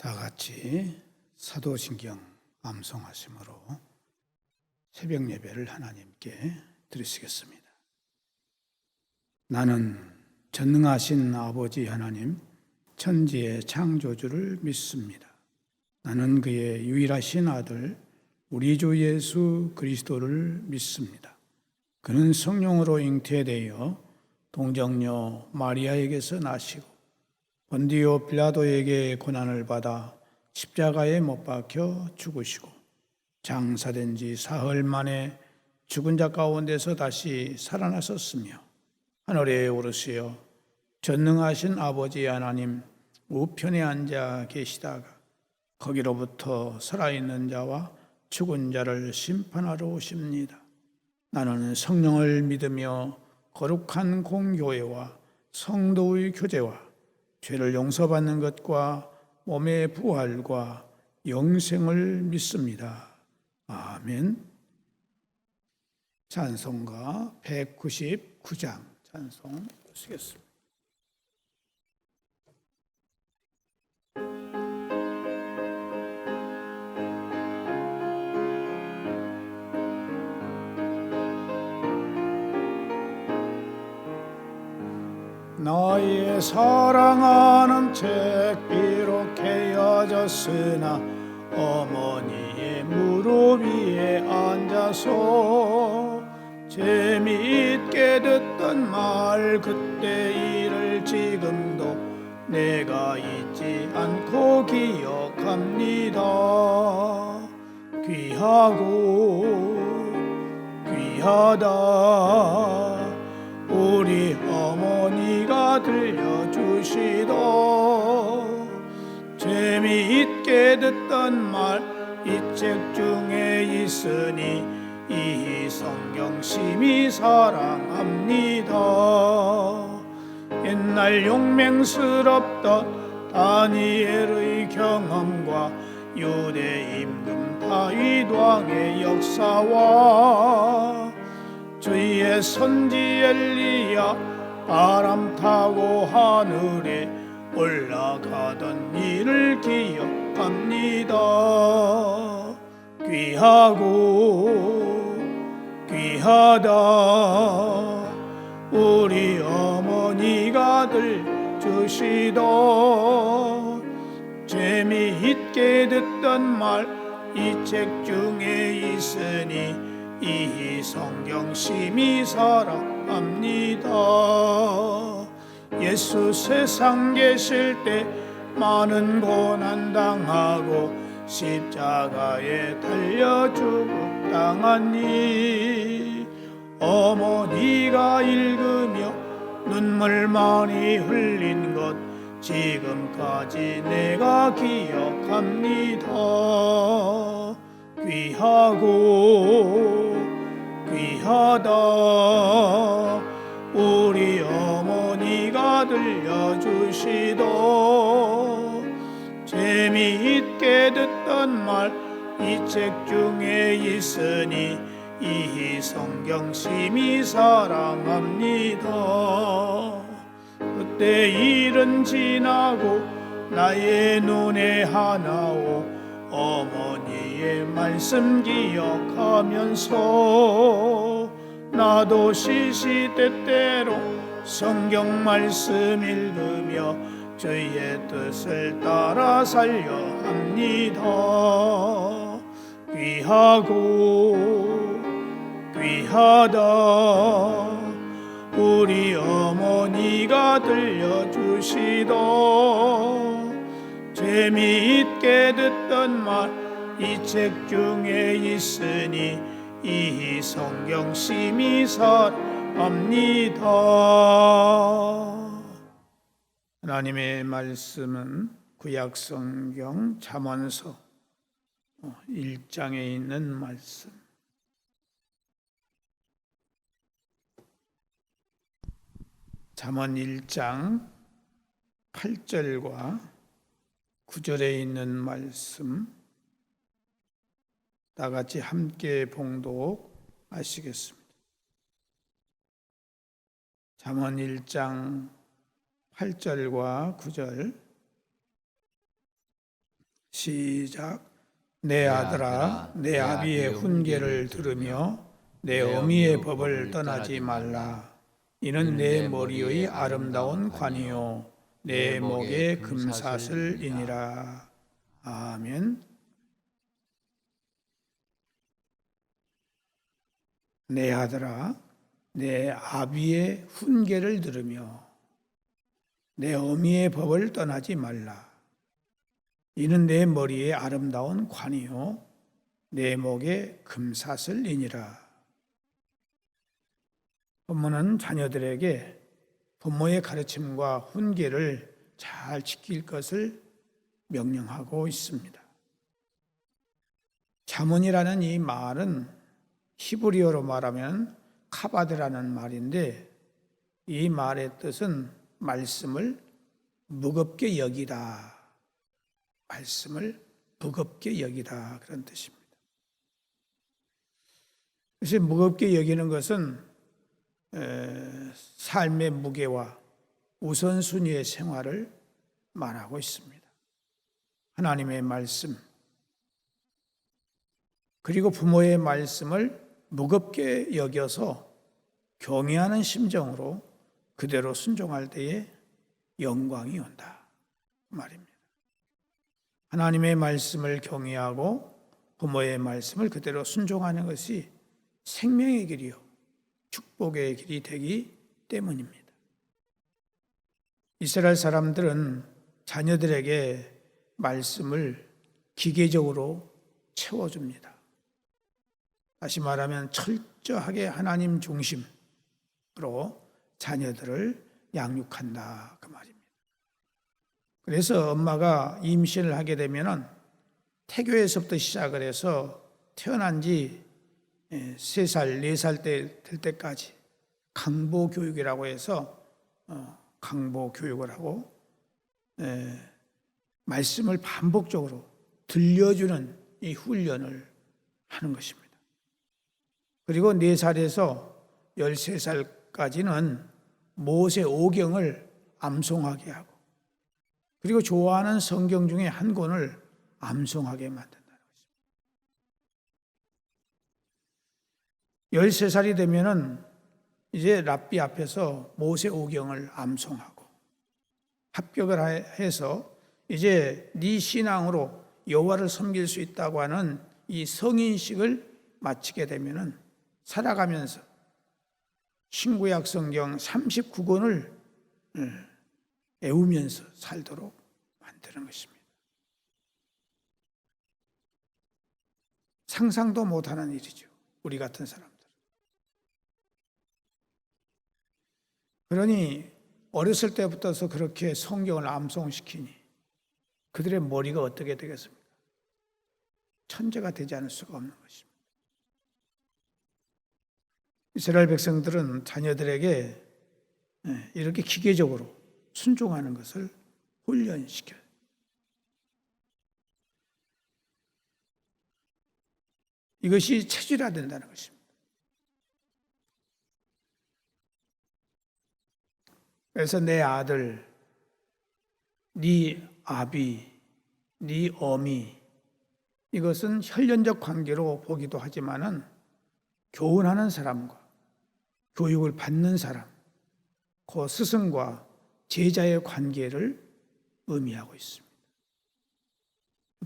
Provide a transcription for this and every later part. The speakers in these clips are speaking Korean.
다 같이 사도신경 암송하심으로 새벽 예배를 하나님께 드리시겠습니다. 나는 전능하신 아버지 하나님, 천지의 창조주를 믿습니다. 나는 그의 유일하신 아들, 우리 주 예수 그리스도를 믿습니다. 그는 성령으로 잉태되어 동정녀 마리아에게서 나시고 본디오 빌라도에게 고난을 받아 십자가에 못 박혀 죽으시고 장사된 지 사흘 만에 죽은 자 가운데서 다시 살아나셨으며 하늘에 오르시어 전능하신 아버지 하나님 우편에 앉아 계시다가 거기로부터 살아있는 자와 죽은 자를 심판하러 오십니다. 나는 성령을 믿으며 거룩한 공교회와 성도의 교제와 죄를 용서받는 것과 몸의 부활과 영생을 믿습니다. 아멘. 찬송가 199장 찬송 보시겠습니다. 나의 사랑하는 책 비록 헤어졌으나 어머니의 무릎 위에 앉아서 재미있게 듣던 말 그때 일을 지금도 내가 잊지 않고 기억합니다. 귀하고 귀하다 우리 어머니가 들려주시던 재미있게 듣던 말 이 책 중에 있으니 이 성경 심히 사랑합니다. 옛날 용맹스럽던 다니엘의 경험과 유대 임금 다윗 왕의 역사와 주의 선지 엘리야 바람 타고 하늘에 올라가던 일을 기억합니다. 귀하고 귀하다 우리 어머니가 들려주시던 재미있게 듣던 말 이 책 중에 있으니 이 성경 심히 사랑합니다. 예수 세상 계실 때 많은 고난 당하고 십자가에 달려 죽당한 일 어머니가 읽으며 눈물 많이 흘린 것 지금까지 내가 기억합니다. 귀하고 귀하다 우리 어머니가 들려주시던 재미있게 듣던 말 이 책 중에 있으니 이 성경 심히 사랑합니다. 그때 일은 지나고 나의 눈에 하나오 어머니의 말씀 기억하면서 나도 시시때때로 성경 말씀 읽으며 주의 뜻을 따라 살려 합니다. 귀하고 귀하다 우리 어머니가 들려주시던 재미있게 듣던 말 이 책 중에 있으니 이 성경 심히 사랑합니다. 하나님의 말씀은 구약 성경 잠언서 1장에 있는 말씀. 잠언 1장 8절과 9절에 있는 말씀 다 같이 함께 봉독하시겠습니다. 잠언 1장 8절과 9절 시작. 내 아들아, 내 아비의 훈계를 들으며 내 어미의 법을 떠나지 말라. 이는 내 머리의 아름다운 관이요 내 목의 금사슬이니라. 아멘. 내 아들아, 내 아비의 훈계를 들으며 내 어미의 법을 떠나지 말라. 이는 내 머리에 아름다운 관이요 내 목에 금사슬이니라. 본문은 자녀들에게 부모의 가르침과 훈계를 잘 지킬 것을 명령하고 있습니다. 잠언이라는 이 말은 히브리어로 말하면 카바드라는 말인데, 이 말의 뜻은 말씀을 무겁게 여기다. 말씀을 무겁게 여기다, 그런 뜻입니다. 그래서 무겁게 여기는 것은 삶의 무게와 우선순위의 생활을 말하고 있습니다. 하나님의 말씀, 그리고 부모의 말씀을 무겁게 여겨서 경외하는 심정으로 그대로 순종할 때에 영광이 온다, 그 말입니다. 하나님의 말씀을 경외하고 부모의 말씀을 그대로 순종하는 것이 생명의 길이요 축복의 길이 되기 때문입니다. 이스라엘 사람들은 자녀들에게 말씀을 기계적으로 채워줍니다. 다시 말하면 철저하게 하나님 중심으로 자녀들을 양육한다, 그 말입니다. 그래서 엄마가 임신을 하게 되면은 태교에서부터 시작을 해서 태어난 지 3살, 4살 때 될 때까지 강보교육이라고 해서 강보교육을 하고 말씀을 반복적으로 들려주는 이 훈련을 하는 것입니다. 그리고 4살에서 13살까지는 모세 오경을 암송하게 하고, 그리고 좋아하는 성경 중에 한 권을 암송하게 만든다는 것입니다. 13살이 되면은 이제 랍비 앞에서 모세 오경을 암송하고 합격을 해서 이제 네 신앙으로 여호와를 섬길 수 있다고 하는 이 성인식을 마치게 되면은 살아가면서 신구약 성경 39권을 외우면서 살도록 만드는 것입니다. 상상도 못하는 일이죠, 우리 같은 사람들. 그러니 어렸을 때부터서 그렇게 성경을 암송시키니 그들의 머리가 어떻게 되겠습니까? 천재가 되지 않을 수가 없는 것입니다. 이스라엘 백성들은 자녀들에게 이렇게 기계적으로 순종하는 것을 훈련시켜요. 이것이 체질화된다는 것입니다. 그래서 내 아들, 네 아비, 네 어미, 이것은 혈연적 관계로 보기도 하지만은 교훈하는 사람과 교육을 받는 사람, 그 스승과 제자의 관계를 의미하고 있습니다.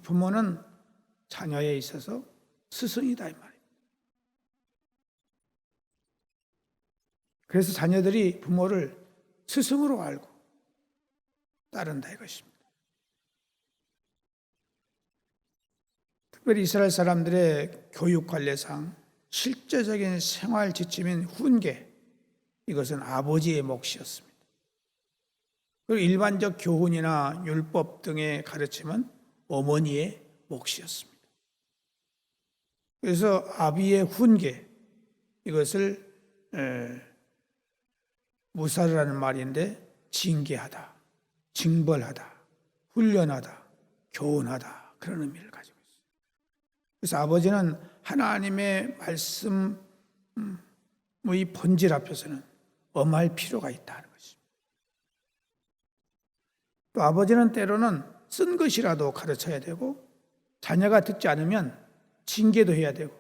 부모는 자녀에 있어서 스승이다, 이 말입니다. 그래서 자녀들이 부모를 스승으로 알고 따른다, 이것입니다. 특별히 이스라엘 사람들의 교육 관례상 실제적인 생활 지침인 훈계, 이것은 아버지의 몫이었습니다. 그리고 일반적 교훈이나 율법 등의 가르침은 어머니의 몫이었습니다. 그래서 아비의 훈계, 이것을 무사르라는 말인데 징계하다, 징벌하다, 훈련하다, 교훈하다, 그런 의미를 가지고 있어요. 그래서 아버지는 하나님의 말씀의 본질 앞에서는 엄할 필요가 있다는 것입니다. 또 아버지는 때로는 쓴 것이라도 가르쳐야 되고, 자녀가 듣지 않으면 징계도 해야 되고,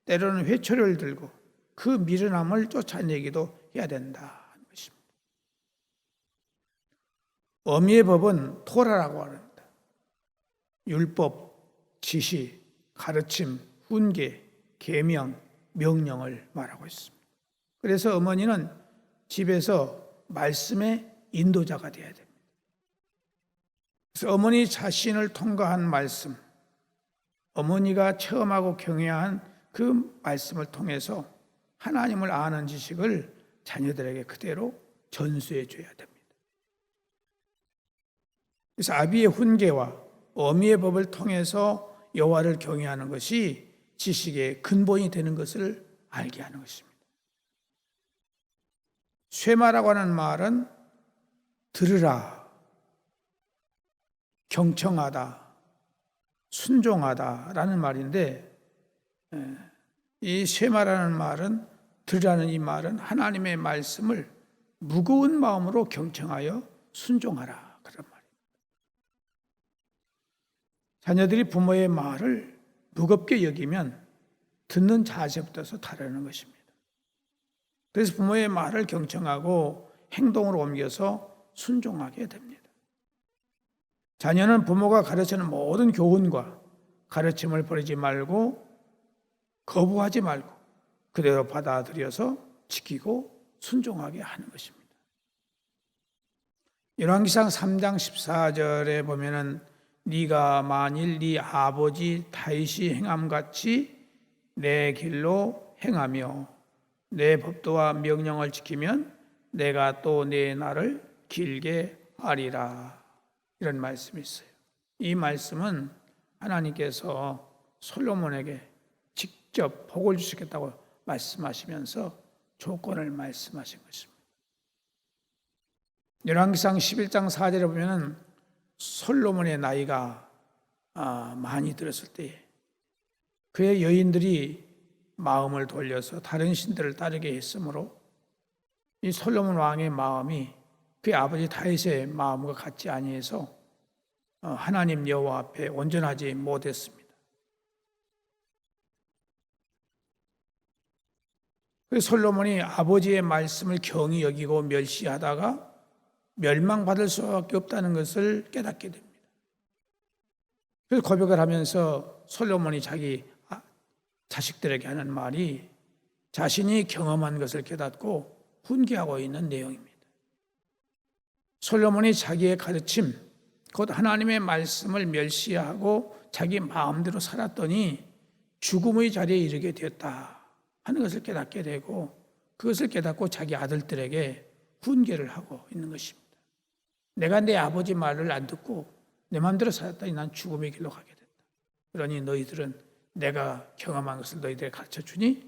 때로는 회초리를 들고 그 미련함을 쫓아내기도 해야 된다 하는 것입니다. 어미의 법은 토라라고 합니다. 율법, 지시, 가르침, 훈계, 계명, 명령을 말하고 있습니다. 그래서 어머니는 집에서 말씀의 인도자가 되어야 됩니다. 그래서 어머니 자신을 통과한 말씀, 어머니가 체험하고 경외한 그 말씀을 통해서 하나님을 아는 지식을 자녀들에게 그대로 전수해 줘야 됩니다. 그래서 아비의 훈계와 어미의 법을 통해서 여호와를 경외하는 것이 지식의 근본이 되는 것을 알게 하는 것입니다. 쇠마라고 하는 말은 들으라, 경청하다, 순종하다라는 말인데, 이 쇠마라는 말은, 들으라는 이 말은 하나님의 말씀을 무거운 마음으로 경청하여 순종하라 그런 말입니다. 자녀들이 부모의 말을 무겁게 여기면 듣는 자세부터서 다르는 것입니다. 그래서 부모의 말을 경청하고 행동으로 옮겨서 순종하게 됩니다. 자녀는 부모가 가르치는 모든 교훈과 가르침을 버리지 말고, 거부하지 말고 그대로 받아들여서 지키고 순종하게 하는 것입니다. 열왕기상 3장 14절에 보면은 네가 만일 네 아버지 다윗이 행함같이 내 길로 행하며 내 법도와 명령을 지키면 내가 또 내 날을 길게 하리라, 이런 말씀이 있어요. 이 말씀은 하나님께서 솔로몬에게 직접 복을 주시겠다고 말씀하시면서 조건을 말씀하신 것입니다. 열왕기상 11장 4절에 보면은 솔로몬의 나이가 많이 들었을 때에 그의 여인들이 마음을 돌려서 다른 신들을 따르게 했으므로 이 솔로몬 왕의 마음이 그의 아버지 다윗의 마음과 같지 아니해서 하나님 여호와 앞에 온전하지 못했습니다. 그래서 솔로몬이 아버지의 말씀을 경히 여기고 멸시하다가 멸망받을 수밖에 없다는 것을 깨닫게 됩니다. 그래서 고백을 하면서 솔로몬이 자기 자식들에게 하는 말이 자신이 경험한 것을 깨닫고 훈계하고 있는 내용입니다. 솔로몬이 자기의 가르침, 곧 하나님의 말씀을 멸시하고 자기 마음대로 살았더니 죽음의 자리에 이르게 되었다 하는 것을 깨닫게 되고, 그것을 깨닫고 자기 아들들에게 훈계를 하고 있는 것입니다. 내가 내 아버지 말을 안 듣고 내 마음대로 살았더니 난 죽음의 길로 가게 됐다. 그러니 너희들은 내가 경험한 것을 너희들에게 가르쳐 주니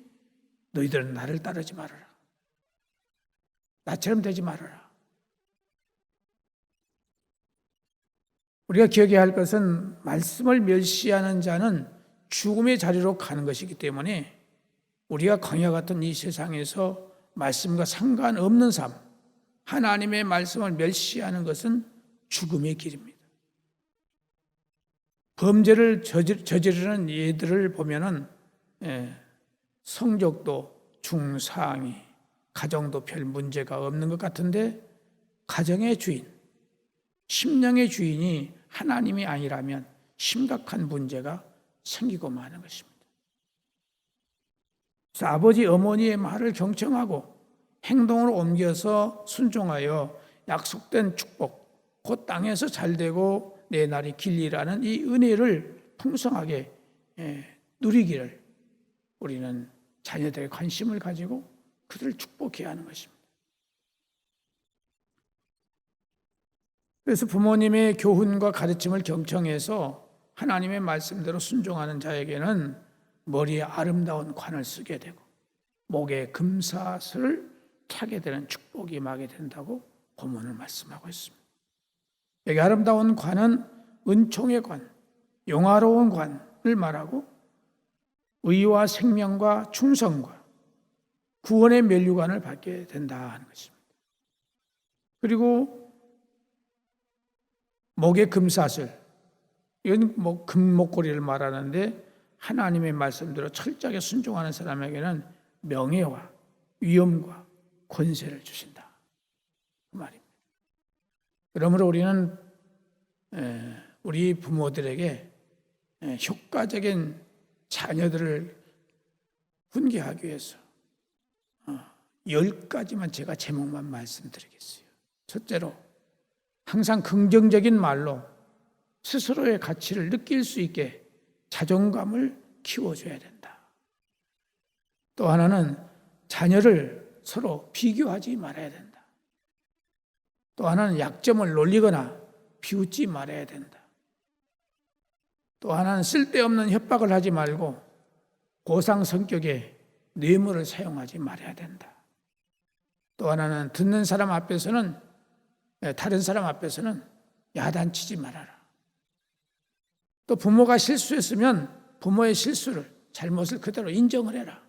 너희들은 나를 따르지 말아라. 나처럼 되지 말아라. 우리가 기억해야 할 것은 말씀을 멸시하는 자는 죽음의 자리로 가는 것이기 때문에 우리가 광야 같은 이 세상에서 말씀과 상관없는 삶, 하나님의 말씀을 멸시하는 것은 죽음의 길입니다. 범죄를 저지르는 예들을 보면은 성적도 중상위, 가정도 별 문제가 없는 것 같은데 가정의 주인, 심령의 주인이 하나님이 아니라면 심각한 문제가 생기고 마는 것입니다. 그래서 아버지 어머니의 말을 경청하고 행동으로 옮겨서 순종하여 약속된 축복, 곧 땅에서 잘되고 내 날이 길리라는 이 은혜를 풍성하게 누리기를 우리는 자녀들의 관심을 가지고 그들을 축복해야 하는 것입니다. 그래서 부모님의 교훈과 가르침을 경청해서 하나님의 말씀대로 순종하는 자에게는 머리에 아름다운 관을 쓰게 되고 목에 금사슬을 차게 되는 축복이 임하게 된다고 본문을 말씀하고 있습니다. 여기 아름다운 관은 은총의 관, 영화로운 관을 말하고 의와 생명과 충성과 구원의 면류관을 받게 된다 하는 것입니다. 그리고 목에 금사슬, 이건 뭐 금목걸이를 말하는데 하나님의 말씀대로 철저하게 순종하는 사람에게는 명예와 위엄과 권세를 주신다 그 말입니다. 그러므로 우리는 우리 부모들에게 효과적인 자녀들을 훈계하기 위해서 10가지만 제가 제목만 말씀드리겠어요. 첫째로, 항상 긍정적인 말로 스스로의 가치를 느낄 수 있게 자존감을 키워줘야 된다. 또 하나는 자녀를 서로 비교하지 말아야 된다. 또 하나는 약점을 놀리거나 비웃지 말아야 된다. 또 하나는 쓸데없는 협박을 하지 말고 고상 성격의 뇌물을 사용하지 말아야 된다. 또 하나는 듣는 사람 앞에서는, 다른 사람 앞에서는 야단치지 말아라. 또 부모가 실수했으면 부모의 실수를, 잘못을 그대로 인정을 해라.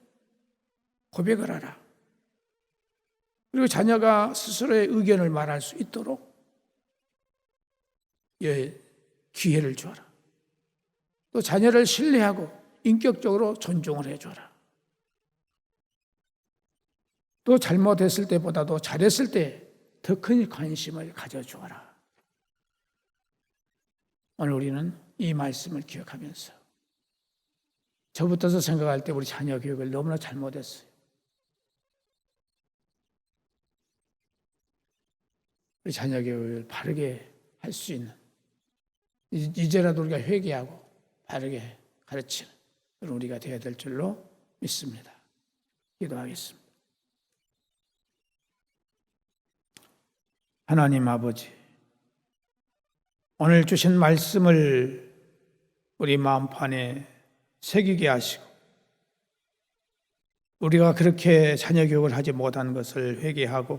고백을 하라. 그리고 자녀가 스스로의 의견을 말할 수 있도록 기회를 주어라. 또 자녀를 신뢰하고 인격적으로 존중을 해줘라. 또 잘못했을 때보다도 잘했을 때 더 큰 관심을 가져주어라. 오늘 우리는 이 말씀을 기억하면서 저부터서 생각할 때 우리 자녀 교육을 너무나 잘못했어요. 우리 자녀 교육을 바르게 할 수 있는, 이제라도 우리가 회개하고 바르게 가르치는 그런 우리가 되어야 될 줄로 믿습니다. 기도하겠습니다. 하나님 아버지, 오늘 주신 말씀을 우리 마음판에 새기게 하시고, 우리가 그렇게 자녀 교육을 하지 못한 것을 회개하고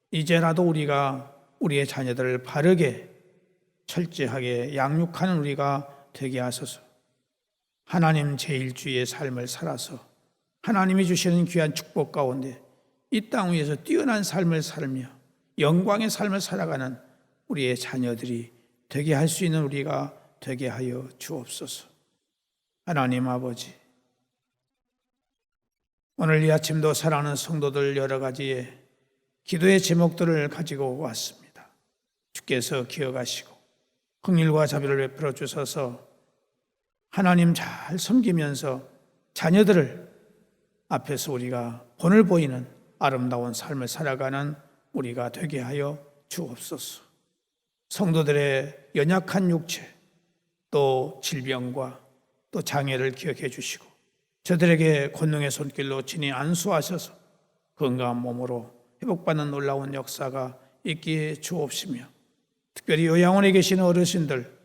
이제라도 우리가 우리의 자녀들을 바르게 철저하게 양육하는 우리가 되게 하소서. 하나님 제1주의 삶을 살아서 하나님이 주시는 귀한 축복 가운데 이 땅 위에서 뛰어난 삶을 살며 영광의 삶을 살아가는 우리의 자녀들이 되게 할 수 있는 우리가 되게 하여 주옵소서. 하나님 아버지, 오늘 이 아침도 사랑하는 성도들 여러 가지의 기도의 제목들을 가지고 왔습니다. 주께서 기억하시고 긍휼과 자비를 베풀어 주셔서 하나님 잘 섬기면서 자녀들을 앞에서 우리가 본을 보이는 아름다운 삶을 살아가는 우리가 되게 하여 주옵소서. 성도들의 연약한 육체, 또 질병과 또 장애를 기억해 주시고 저들에게 권능의 손길로 친히 안수하셔서 건강한 몸으로 회복받는 놀라운 역사가 있기에 주옵시며, 특별히 요양원에 계시는 어르신들,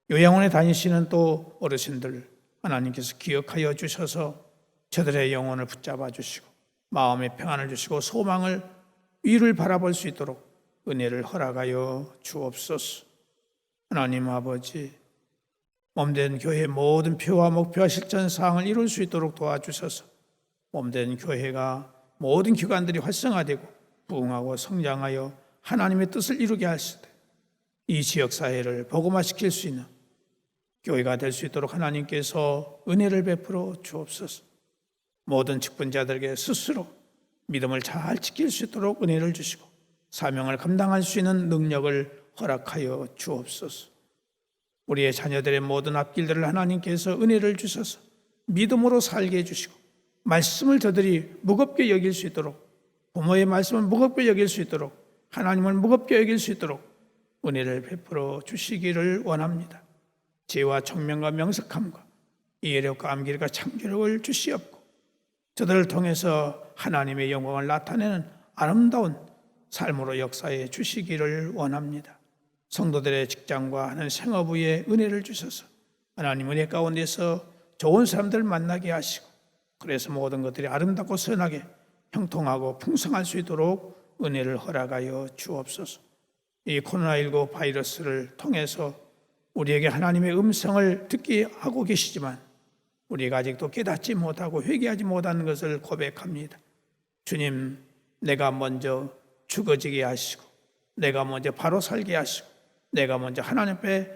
요양원에 다니시는 또 어르신들 하나님께서 기억하여 주셔서 저들의 영혼을 붙잡아 주시고 마음의 평안을 주시고 소망을, 위를 바라볼 수 있도록 은혜를 허락하여 주옵소서. 하나님 아버지, 몸된 교회의 모든 표와 목표와 실천 사항을 이룰 수 있도록 도와주셔서 몸된 교회가 모든 기관들이 활성화되고 부흥하고 성장하여 하나님의 뜻을 이루게 하시되 이 지역사회를 복음화시킬 수 있는 교회가 될 수 있도록 하나님께서 은혜를 베풀어 주옵소서. 모든 직분자들에게 스스로 믿음을 잘 지킬 수 있도록 은혜를 주시고 사명을 감당할 수 있는 능력을 허락하여 주옵소서. 우리의 자녀들의 모든 앞길들을 하나님께서 은혜를 주셔서 믿음으로 살게 해주시고 말씀을 저들이 무겁게 여길 수 있도록, 부모의 말씀을 무겁게 여길 수 있도록, 하나님을 무겁게 여길 수 있도록 은혜를 베풀어 주시기를 원합니다. 지혜와 총명과 명석함과 이해력과 암기력과 창조력을 주시옵고 저들을 통해서 하나님의 영광을 나타내는 아름다운 삶으로 역사해 주시기를 원합니다. 성도들의 직장과 하는 생업 위에 은혜를 주셔서 하나님 은혜 가운데서 좋은 사람들을 만나게 하시고 그래서 모든 것들이 아름답고 선하게 형통하고 풍성할 수 있도록 은혜를 허락하여 주옵소서. 이 코로나19 바이러스를 통해서 우리에게 하나님의 음성을 듣게 하고 계시지만 우리가 아직도 깨닫지 못하고 회개하지 못하는 것을 고백합니다. 주님, 내가 먼저 죽어지게 하시고 내가 먼저 바로 살게 하시고 내가 먼저 하나님 앞에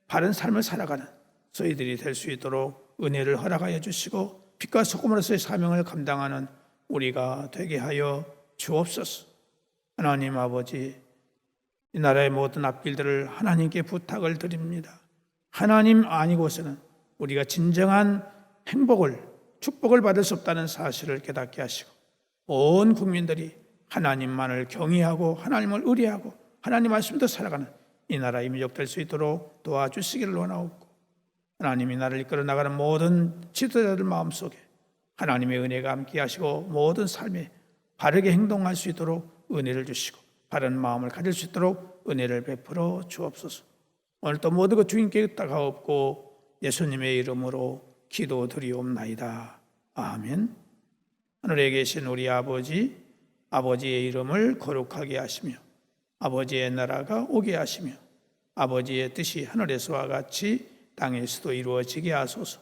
바른 삶을 살아가는 저희들이 될 수 있도록 은혜를 허락하여 주시고 빛과 소금으로서의 사명을 감당하는 우리가 되게 하여 주옵소서. 하나님 아버지, 이 나라의 모든 앞길들을 하나님께 부탁을 드립니다. 하나님 아니고서는 우리가 진정한 행복을, 축복을 받을 수 없다는 사실을 깨닫게 하시고 온 국민들이 하나님만을 경외하고 하나님을 의뢰하고 하나님 말씀대로 살아가는 이 나라의 민족 될 수 있도록 도와주시기를 원하옵고, 하나님이 나를 이끌어 나가는 모든 지도자들 마음속에 하나님의 은혜가 함께 하시고 모든 삶에 바르게 행동할 수 있도록 은혜를 주시고 바른 마음을 가질 수 있도록 은혜를 베풀어 주옵소서. 오늘 또 모든 것 주님께 다가옵고 예수님의 이름으로 기도드리옵나이다. 아멘. 하늘에 계신 우리 아버지, 아버지의 이름을 거룩하게 하시며 아버지의 나라가 오게 하시며 아버지의 뜻이 하늘에서와 같이 땅에서도 이루어지게 하소서.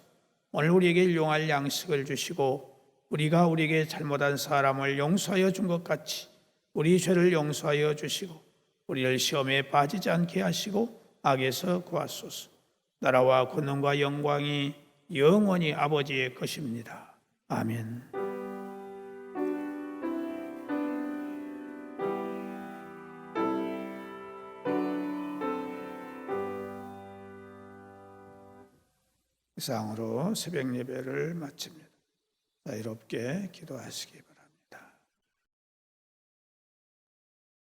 오늘 우리에게 일용할 양식을 주시고 우리가 우리에게 잘못한 사람을 용서하여 준 것 같이 우리 죄를 용서하여 주시고 우리를 시험에 빠지지 않게 하시고 악에서 구하소서. 나라와 권능과 영광이 영원히 아버지의 것입니다. 아멘. 이상으로 새벽 예배를 마칩니다. 자유롭게 기도하시기 바랍니다.